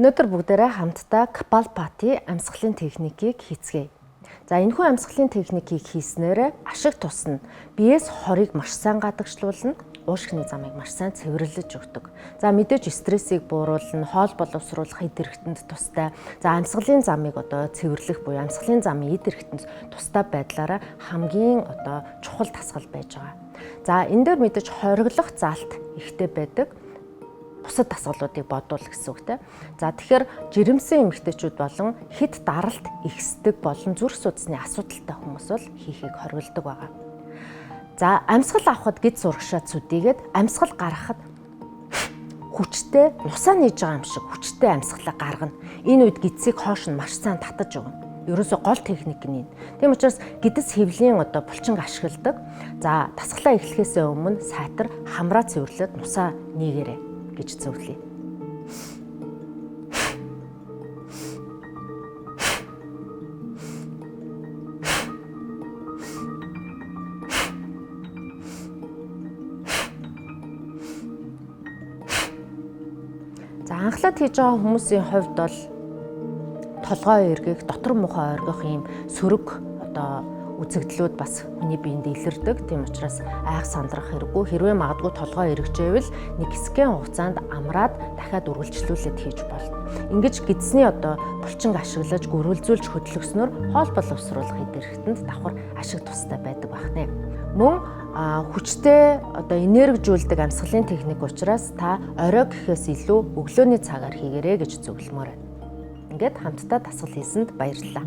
Өнөөдөр бүгдээрээ хамтдаа Kapalbhati амьсгалын техникийг хийцгээе. За энэхүү амьсгалын техникийг хийснээр ашиг тусна. Биеэс хорийг маш сайн гадагшлуулна, уушгины замыг маш сайн цэвэрлэж өгдөг. За мэдээж стрессийг бууруулна, хоол боловсруулах эд эрхтэнд тустай. За амьсгалын замыг цэвэрлэх буюу амьсгалын замын эд эрхтэнд тустай байдлаараа хамгийн чухал дасгал байж байгаа. За энэ дээр мэдээж хориглох заалт ихтэй байдаг. Бусад дасгалуудыг бодвол гэсэн үг те. За тэгэхээр жирэмсэн эмэгтэйчүүд болон хэд даралт ихсдэг болон зүрх судасны асуудалтай хүмүүс бол хийхийг хориглодог байгаа. За амьсгал авахд гид зурагшаа цүдийгээд амьсгал гаргахад хүчтэй нусаа нээж байгаа юм шиг хүчтэй амьсгалаа гаргана. Энэ үед гидсийг хоош нь маш сайн татаж өгнө. Ерөөсө гол техник нь энэ. Тийм учраас гидэс хэвлийн булчинг ашигладаг. За дасгалаа эхлэхээс өмнө сайтар хамраа цэвэрлээд нусаа нээгээрэй гэж зөвлөе. За анхлаад хийж байгаа хүмүүсийн хувьд бол толгой эргэх, дотор мухаа оргих юм сөрөг үзэгдлүүд бас хүний биед илэрдэг. Тийм учраас айх сандрах хэрэггүй. Хэрвээ магадгүй толгой эргэжээвэл нэг хэсгийн хугацаанд амраад дахиад үргэлжлүүлээд хийж болно. Ингэж гидсний булчинг ашиглаж гөрүүлзүүлж хөдлөснөөр хоол боловсруулах эд эрхтэнд давхар ашиг тустай байдаг байна. Мөн хүчтэй энержүүлдэг амьсгалын техник учраас та орой гэхээс илүү өглөөний цагаар хийгээрэй гэж зөвлөмөр байна. Ингээд хамтдаа дасгал хийсэнд баярлалаа.